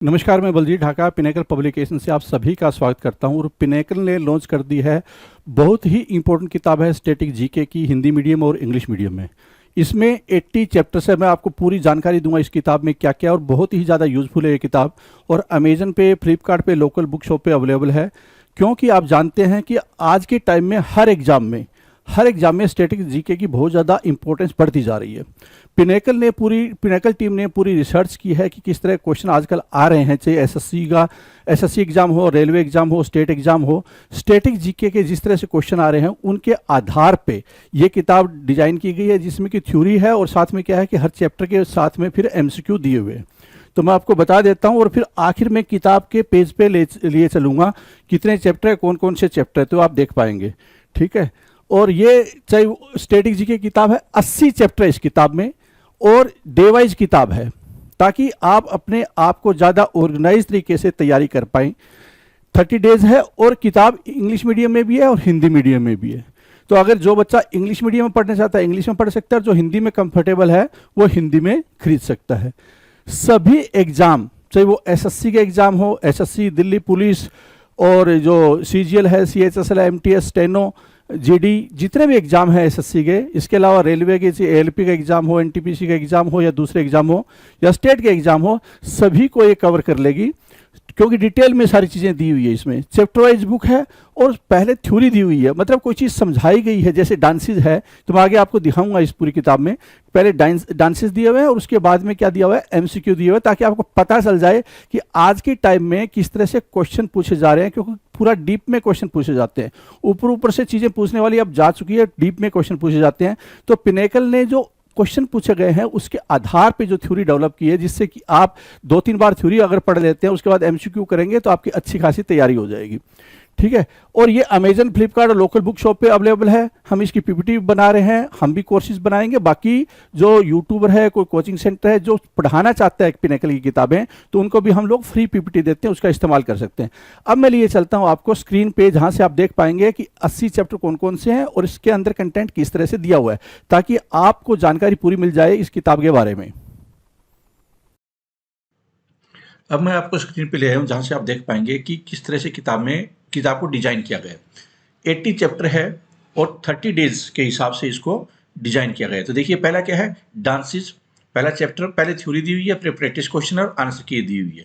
नमस्कार, मैं Baljeet Dhaka pinnacle publication से आप सभी का स्वागत करता हूं। और पिनेकल ने लॉन्च कर दी है बहुत ही इंपॉर्टेंट किताब है स्टैटिक जीके की, हिंदी मीडियम और इंग्लिश मीडियम में। इसमें 80 चैप्टर्स है। मैं आपको पूरी जानकारी दूंगा इस किताब में क्या क्या, और बहुत ही ज़्यादा यूज़फुल है ये किताब। और अमेजन पे, फ्लिपकार्ट पे, लोकल बुक शॉप पे अवेलेबल है। क्योंकि आप जानते हैं कि आज के टाइम में हर एग्जाम में स्टैटिक जीके की बहुत ज़्यादा इंपॉर्टेंस बढ़ती जा रही है। पिनेकल टीम ने पूरी रिसर्च की है कि किस तरह क्वेश्चन आजकल आ रहे हैं, चाहे एसएससी एग्जाम हो, रेलवे एग्जाम हो, स्टेट एग्जाम हो। स्टैटिक जीके के जिस तरह से क्वेश्चन आ रहे हैं उनके आधार पे ये किताब डिजाइन की गई है, जिसमें कि थ्योरी है और साथ में क्या है कि हर चैप्टर के साथ में फिर एमसीक्यू दिए हुए हैं। तो मैं आपको बता देता हूं और फिर आखिर में किताब के पेज पे लिए चलूंगा कितने चैप्टर है, कौन कौन से चैप्टर है, तो आप देख पाएंगे। ठीक है। और ये चाहे स्टैटिक जीके की किताब है, 80 चैप्टर है इस किताब में और डे वाइज किताब है, ताकि आप अपने आप को ज़्यादा ऑर्गेनाइज तरीके से तैयारी कर पाएँ। 30 डेज है और किताब इंग्लिश मीडियम में भी है और हिंदी मीडियम में भी है। तो अगर जो बच्चा इंग्लिश मीडियम में पढ़ना चाहता है इंग्लिश में पढ़ सकता है, जो हिंदी में कंफर्टेबल है वो हिंदी में खरीद सकता है। सभी एग्ज़ाम, चाहे वो एसएससी के एग्ज़ाम हो, एसएससी, दिल्ली पुलिस, और जो सीजीएल है, सीएचएसएल, एमटीएस, स्टेनो, जीडी, जितने भी एग्जाम है एसएससी के, इसके अलावा रेलवे के एएलपी का एग्जाम हो, एनटीपीसी का एग्जाम हो, या दूसरे एग्जाम हो, या स्टेट के एग्जाम हो, सभी को ये कवर कर लेगी। क्योंकि डिटेल में सारी चीज़ें दी हुई है। इसमें चैप्टर वाइज बुक है और पहले थ्योरी दी हुई है, मतलब कोई चीज़ समझाई गई है। जैसे डांसेस है, तो मैं आगे आपको दिखाऊंगा इस पूरी किताब में। पहले डांसेस दिए हुए हैं और उसके बाद में क्या दिया हुआ है, एमसीक्यू दिए हुए हैं, ताकि आपको पता चल जाए कि आज के टाइम में किस तरह से क्वेश्चन पूछे जा रहे हैं। क्योंकि पूरा डीप में क्वेश्चन पूछे जाते हैं, ऊपर ऊपर से चीज़ें पूछने वाली अब जा चुकी है, डीप में क्वेश्चन पूछे जाते हैं। तो पिनेकल ने जो क्वेश्चन पूछे गए हैं उसके आधार पे जो थ्योरी डेवलप की है, जिससे कि आप 2-3 बार थ्योरी अगर पढ़ लेते हैं उसके बाद एमसीक्यू करेंगे तो आपकी अच्छी खासी तैयारी हो जाएगी। ठीक है। और ये अमेजन, फ्लिपकार्ट और लोकल बुक शॉप पे अवेलेबल है। हम इसकी पीपीटी बना रहे हैं, हम भी कोर्सेज बनाएंगे। बाकी जो यूट्यूबर है, कोई कोचिंग सेंटर है जो पढ़ाना चाहता है पिनेकल की किताबें, तो उनको भी हम लोग फ्री पीपीटी देते हैं, उसका इस्तेमाल कर सकते हैं। अब मैं लिए चलता हूं आपको स्क्रीन पे, जहां से आप देख पाएंगे कि 80 चैप्टर कौन कौन से हैं और इसके अंदर कंटेंट किस तरह से दिया हुआ है, ताकि आपको जानकारी पूरी मिल जाए इस किताब के बारे में। अब मैं आपको स्क्रीन पे ले आया हूँ जहाँ से आप देख पाएंगे कि किस तरह से किताब को डिजाइन किया गया है। 80 चैप्टर है और 30 डेज के हिसाब से इसको डिजाइन किया गया है। तो देखिए पहला क्या है, डांसेस। पहला चैप्टर, पहले थ्योरी दी हुई है, फिर प्रैक्टिस क्वेश्चन और आंसर की दी हुई है।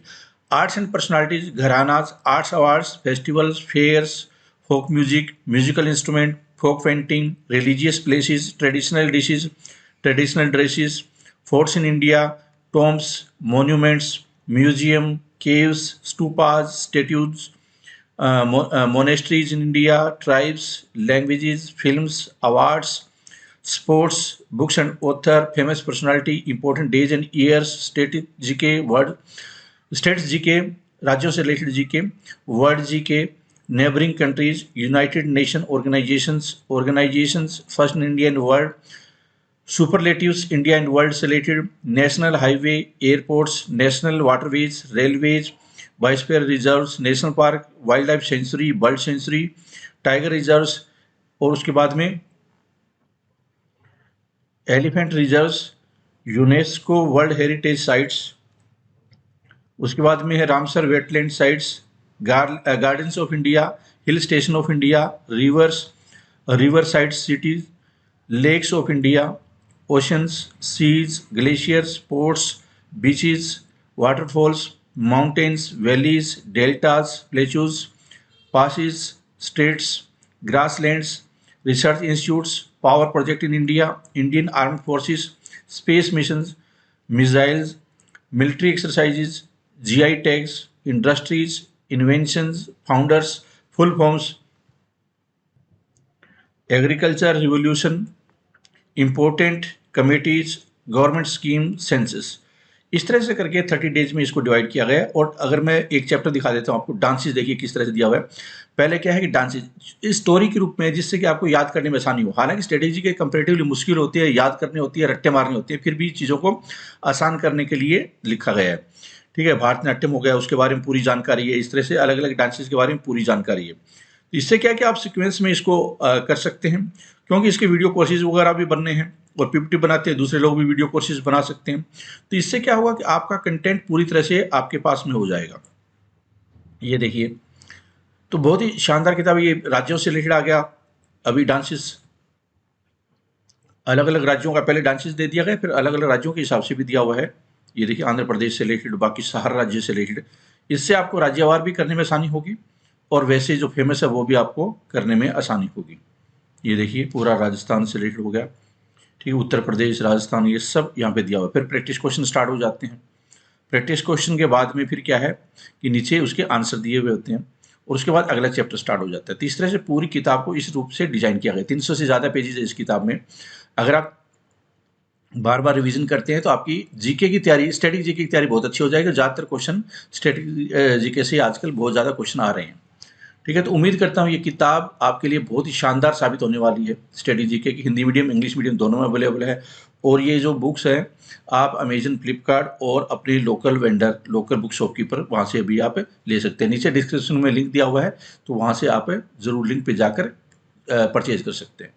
Arts and personalities, gharanas, arts awards, festivals, fairs, folk music, musical instrument, folk painting, religious places, traditional dishes, traditional dresses, forts in India, tombs, monuments, museum, caves, stupas, statues, monasteries in India, tribes, languages, films, awards, sports, books and author, famous personality, important days and years, states GK, राज्यों से related GK, world GK, neighbouring countries, United nation organisations, first in India and world, superlatives, India and world से related, national highway, airports, national waterways, railways, biosphere reserves, national park, wildlife sanctuary, bird sanctuary, tiger reserves, और उसके बाद में elephant reserves, UNESCO world heritage sites, उसके बाद में है Ramsar wetland sites, gardens of India, hill station of India, riverside cities, lakes of India, oceans, seas, glaciers, ports, beaches, waterfalls, mountains, valleys, deltas, plateaus, passes, straits, grasslands, research institutes, power project in India, Indian Armed Forces, space missions, missiles, military exercises, GI tags, industries, inventions, founders, full forms, agriculture revolution, important committees, government scheme, census. इस तरह से करके 30 days में इसको divide किया गया है। और अगर मैं एक चैप्टर दिखा देता हूँ आपको, डांसेस, देखिए किस तरह से दिया हुआ है। पहले क्या है कि डांसेस इस स्टोरी के रूप में, जिससे कि आपको याद करने में आसानी हो। हालांकि स्ट्रेटेजी के कंपेरेटिवली मुश्किल होती है, याद करनी होती है, रट्टे मारनी होती है, फिर भी चीज़ों को आसान करने के लिए लिखा गया है। ठीक है। भारतनाट्यम हो गया, उसके बारे में पूरी जानकारी है। इस तरह से अलग अलग डांसेस के बारे में पूरी जानकारी है। इससे क्या है कि आप सीक्वेंस में इसको कर सकते हैं, क्योंकि इसके वीडियो कोर्सेज वगैरह भी बनने हैं। और पीपीटी बनाते हैं, दूसरे लोग भी वीडियो कोर्सेज बना सकते हैं। तो इससे क्या होगा कि आपका कंटेंट पूरी तरह से आपके पास में हो जाएगा। ये देखिए, तो बहुत ही शानदार किताब, ये राज्यों से रिलेटेड आ गया। अभी डांसेस, अलग अलग राज्यों का पहले डांसेस दे दिया गया, फिर अलग अलग राज्यों के हिसाब से भी दिया हुआ है। ये देखिए, आंध्र प्रदेश से रिलेटेड, बाकी हर राज्य से रिलेटेड। इससे आपको राज्यवार भी करने में आसानी होगी और वैसे जो फेमस है वो भी आपको करने में आसानी होगी। ये देखिए, पूरा राजस्थान से रिलेटेड हो गया, ठीक है, उत्तर प्रदेश, राजस्थान, ये सब यहाँ पे दिया हुआ है। फिर प्रैक्टिस क्वेश्चन स्टार्ट हो जाते हैं। प्रैक्टिस क्वेश्चन के बाद में फिर क्या है कि नीचे उसके आंसर दिए हुए होते हैं और उसके बाद अगला चैप्टर स्टार्ट हो जाता है। तो इस तरह से पूरी किताब को इस रूप से डिजाइन किया गया। 300 से ज़्यादा पेजेज है इस किताब में। अगर आप बार बार रिवीजन करते हैं तो आपकी जीके की तैयारी, स्टैटिक जीके की तैयारी बहुत अच्छी हो जाएगी। ज़्यादातर क्वेश्चन स्टैटिक जीके से आजकल बहुत ज़्यादा क्वेश्चन आ रहे हैं, ठीक है। तो उम्मीद करता हूँ ये किताब आपके लिए बहुत ही शानदार साबित होने वाली है। स्टडी जीके की हिंदी मीडियम, इंग्लिश मीडियम दोनों में अवेलेबल है। और ये जो बुक्स है आप अमेजन, फ्लिपकार्ट और अपनी local vendor, local book shopkeeper, वहाँ से भी आप ले सकते हैं। नीचे डिस्क्रिप्शन में लिंक दिया हुआ है, तो वहाँ से आप ज़रूर लिंक पे जाकर परचेज कर सकते हैं।